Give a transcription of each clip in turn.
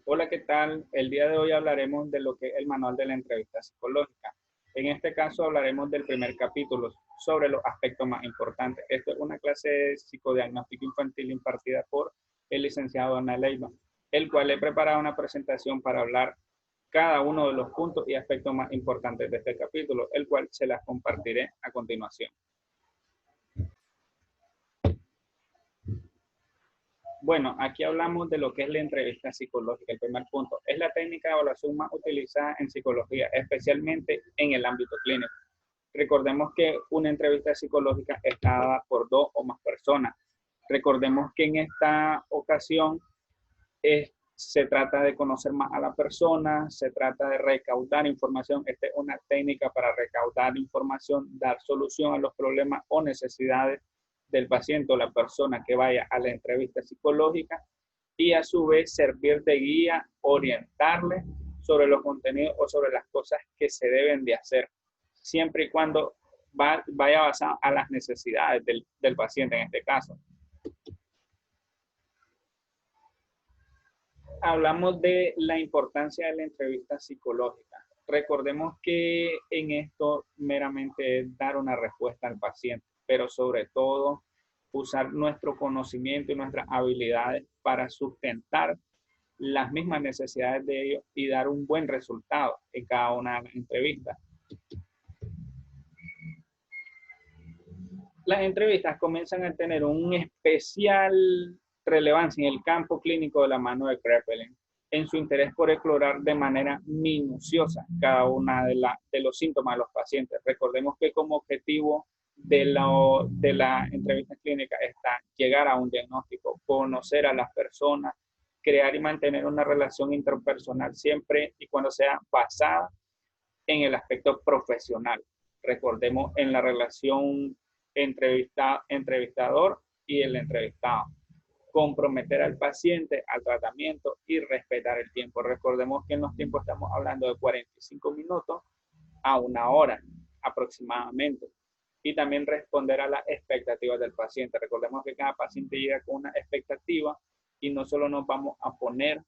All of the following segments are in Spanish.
Hola, ¿qué tal? El día de hoy hablaremos de lo que es el manual de la entrevista psicológica. En este caso hablaremos del primer capítulo sobre los aspectos más importantes. Esto es una clase de psicodiagnóstico infantil impartida por el licenciado Ana Leiva, el cual he preparado una presentación para hablar cada uno de los puntos y aspectos más importantes de este capítulo, el cual se las compartiré a continuación. Bueno, aquí hablamos de lo que es la entrevista psicológica. El primer punto es la técnica de evaluación más utilizada en psicología, especialmente en el ámbito clínico. Recordemos que una entrevista psicológica está dada por dos o más personas. Recordemos que en esta ocasión se trata de conocer más a la persona, se trata de recaudar información. Esta es una técnica para recaudar información, dar solución a los problemas o necesidades del paciente o la persona que vaya a la entrevista psicológica y a su vez servir de guía, orientarle sobre los contenidos o sobre las cosas que se deben de hacer, siempre y cuando vaya basado a las necesidades del paciente en este caso. Hablamos de la importancia de la entrevista psicológica. Recordemos que en esto meramente es dar una respuesta al paciente, pero sobre todo usar nuestro conocimiento y nuestras habilidades para sustentar las mismas necesidades de ellos y dar un buen resultado en cada una de las entrevistas. Las entrevistas comienzan a tener un especial relevancia en el campo clínico de la mano de Kraepelin, en su interés por explorar de manera minuciosa cada una de los síntomas de los pacientes. Recordemos que como objetivo de la entrevista clínica está llegar a un diagnóstico, conocer a las personas, crear y mantener una relación interpersonal siempre y cuando sea basada en el aspecto profesional. Recordemos en la relación entrevistador y el entrevistado. Comprometer al paciente al tratamiento y respetar el tiempo. Recordemos que en los tiempos estamos hablando de 45 minutos a una hora aproximadamente. Y también responder a las expectativas del paciente. Recordemos que cada paciente llega con una expectativa y no solo nos vamos a poner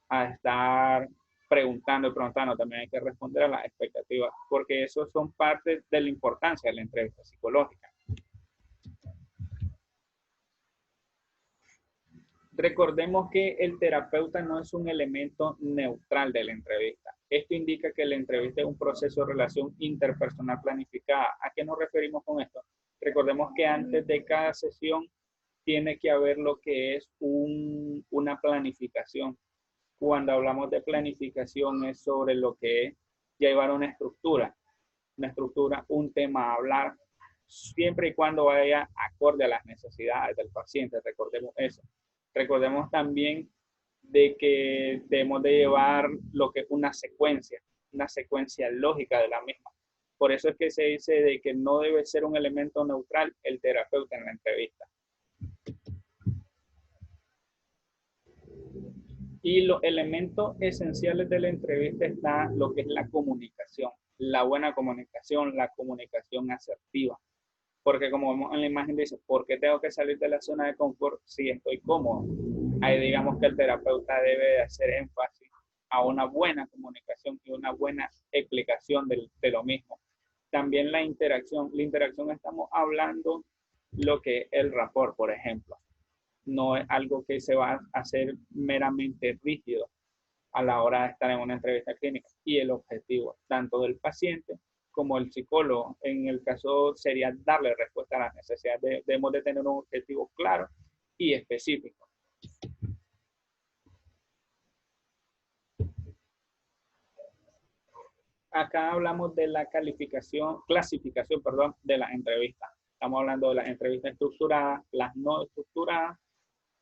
a estar preguntando y preguntando, también hay que responder a las expectativas, porque eso son parte de la importancia de la entrevista psicológica. Recordemos que el terapeuta no es un elemento neutral de la entrevista. Esto indica que la entrevista es un proceso de relación interpersonal planificada. ¿A qué nos referimos con esto? Recordemos que antes de cada sesión tiene que haber lo que es una planificación. Cuando hablamos de planificación es sobre lo que es llevar una estructura, un tema a hablar, siempre y cuando vaya acorde a las necesidades del paciente. Recordemos eso. Recordemos también de que debemos de llevar lo que es una secuencia lógica de la misma. Por eso es que se dice de que no debe ser un elemento neutral el terapeuta en la entrevista. Y los elementos esenciales de la entrevista está lo que es la comunicación, la buena comunicación, la comunicación asertiva. Porque como vemos en la imagen dice, ¿por qué tengo que salir de la zona de confort si estoy cómodo? Ahí digamos que el terapeuta debe de hacer énfasis a una buena comunicación y una buena explicación de lo mismo. También la interacción estamos hablando lo que es el rapport, por ejemplo. No es algo que se va a hacer meramente rígido a la hora de estar en una entrevista clínica. Y el objetivo tanto del paciente como el psicólogo, en el caso sería darle respuesta a las necesidades. Debemos de tener un objetivo claro y específico. Acá hablamos de la clasificación, de las entrevistas. Estamos hablando de las entrevistas estructuradas, las no estructuradas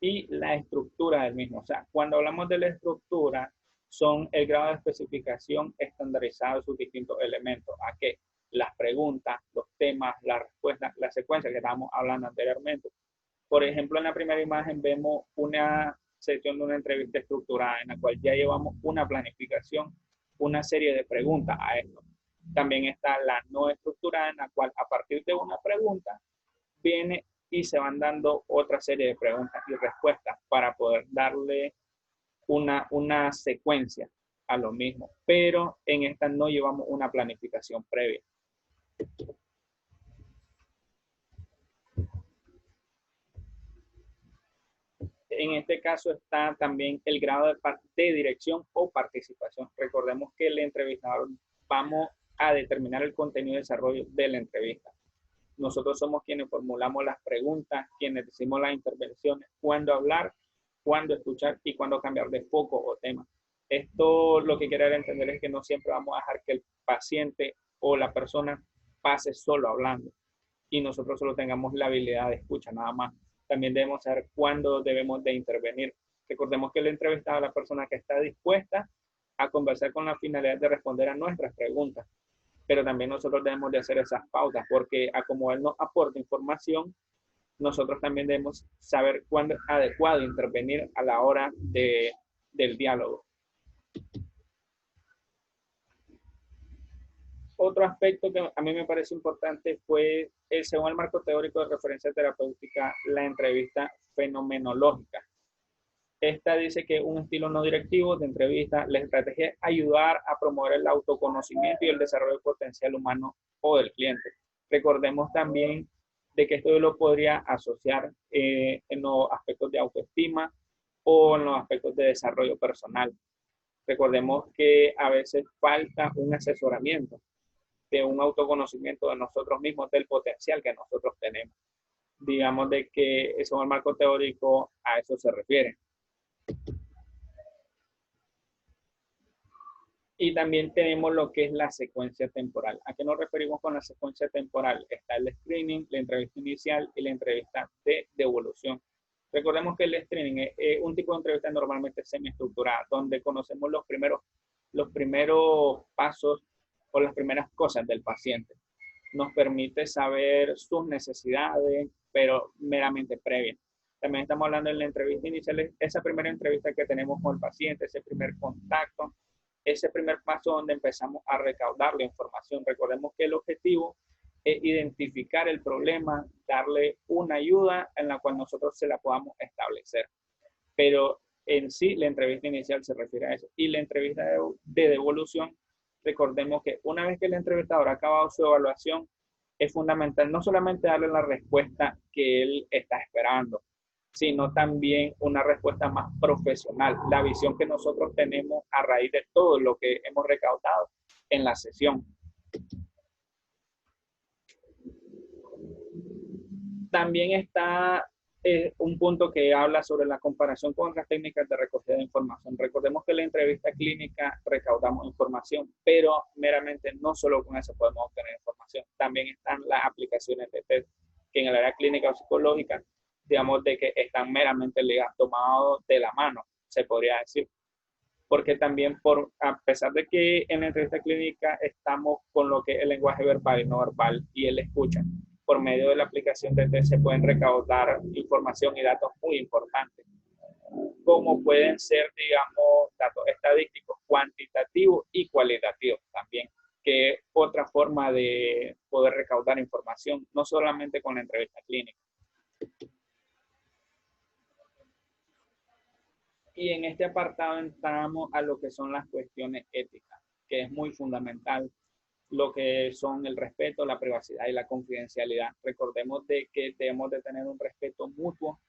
y la estructura del mismo. O sea, cuando hablamos de la estructura, son el grado de especificación estandarizado de sus distintos elementos. ¿A qué? Las preguntas, los temas, las respuestas, la secuencia que estábamos hablando anteriormente. Por ejemplo, en la primera imagen vemos una sección de una entrevista estructurada en la cual ya llevamos una planificación, una serie de preguntas a esto. También está la no estructurada en la cual a partir de una pregunta viene y se van dando otra serie de preguntas y respuestas para poder darle una secuencia a lo mismo, pero en esta no llevamos una planificación previa. En este caso está también el grado de dirección o participación. Recordemos que el entrevistador vamos a determinar el contenido y desarrollo de la entrevista. Nosotros somos quienes formulamos las preguntas, quienes decimos las intervenciones, cuándo hablar, cuándo escuchar y cuándo cambiar de foco o tema. Esto lo que quiero entender es que no siempre vamos a dejar que el paciente o la persona pase solo hablando y nosotros solo tengamos la habilidad de escucha nada más. También debemos saber cuándo debemos de intervenir. Recordemos que el entrevistado es la persona que está dispuesta a conversar con la finalidad de responder a nuestras preguntas. Pero también nosotros debemos de hacer esas pautas, porque a como él nos aporta información, nosotros también debemos saber cuándo es adecuado intervenir a la hora del diálogo. Otro aspecto que a mí me parece importante fue, según el marco teórico de referencia terapéutica, la entrevista fenomenológica. Esta dice que un estilo no directivo de entrevista, la estrategia es ayudar a promover el autoconocimiento y el desarrollo potencial humano o del cliente. Recordemos también de que esto lo podría asociar en los aspectos de autoestima o en los aspectos de desarrollo personal. Recordemos que a veces falta un asesoramiento de un autoconocimiento de nosotros mismos, del potencial que nosotros tenemos. Digamos de que eso en el marco teórico a eso se refiere. Y también tenemos lo que es la secuencia temporal. ¿A qué nos referimos con la secuencia temporal? Está el screening, la entrevista inicial y la entrevista de devolución. Recordemos que el screening es un tipo de entrevista normalmente semiestructurada, donde conocemos los primeros pasos o las primeras cosas del paciente. Nos permite saber sus necesidades, pero meramente previas. También estamos hablando de la entrevista inicial, esa primera entrevista que tenemos con el paciente, ese primer contacto, ese primer paso donde empezamos a recaudar la información. Recordemos que el objetivo es identificar el problema, darle una ayuda en la cual nosotros se la podamos establecer. Pero en sí, la entrevista inicial se refiere a eso. Y la entrevista de devolución, recordemos que una vez que el entrevistador ha acabado su evaluación, es fundamental no solamente darle la respuesta que él está esperando, sino también una respuesta más profesional, la visión que nosotros tenemos a raíz de todo lo que hemos recaudado en la sesión. También está un punto que habla sobre la comparación con otras técnicas de recogida de información. Recordemos que en la entrevista clínica recaudamos información, pero meramente no solo con eso podemos obtener información. También están las aplicaciones de test, que en el área clínica o psicológica, digamos, de que están meramente ligados, tomados de la mano, se podría decir. Porque también, a pesar de que en la entrevista clínica estamos con lo que es el lenguaje verbal y no verbal y el escucha, por medio de la aplicación de test se pueden recaudar información y datos muy importantes, como pueden ser, digamos, datos estadísticos, cuantitativos y cualitativos también, que es otra forma de poder recaudar información, no solamente con la entrevista clínica. Y en este apartado entramos a lo que son las cuestiones éticas, que es muy fundamental, lo que son el respeto, la privacidad y la confidencialidad. Recordemos de que debemos de tener un respeto mutuo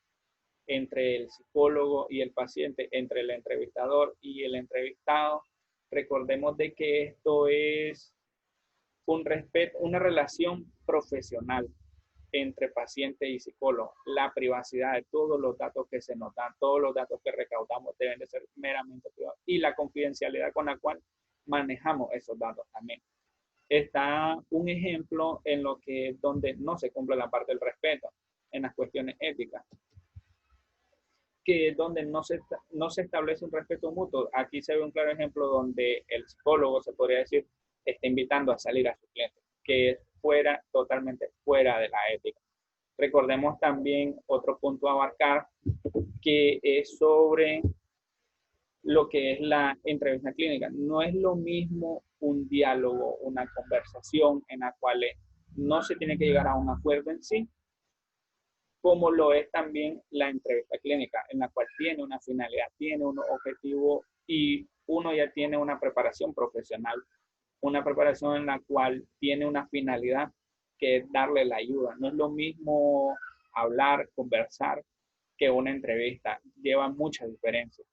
entre el psicólogo y el paciente, entre el entrevistador y el entrevistado. Recordemos de que esto es un respeto, una relación profesional entre paciente y psicólogo. La privacidad de todos los datos que se nos dan, todos los datos que recaudamos deben de ser meramente privados. Y la confidencialidad con la cual manejamos esos datos también. Está un ejemplo en lo que donde no se cumple la parte del respeto, en las cuestiones éticas, que es donde no se establece un respeto mutuo. Aquí se ve un claro ejemplo donde el psicólogo, se podría decir, está invitando a salir a su cliente, que es totalmente fuera de la ética. Recordemos también otro punto a abarcar, que es sobre lo que es la entrevista clínica. No es lo mismo un diálogo, una conversación en la cual no se tiene que llegar a un acuerdo en sí, como lo es también la entrevista clínica, en la cual tiene una finalidad, tiene un objetivo y uno ya tiene una preparación profesional, una preparación en la cual tiene una finalidad que es darle la ayuda. No es lo mismo hablar, conversar que una entrevista, lleva muchas diferencias.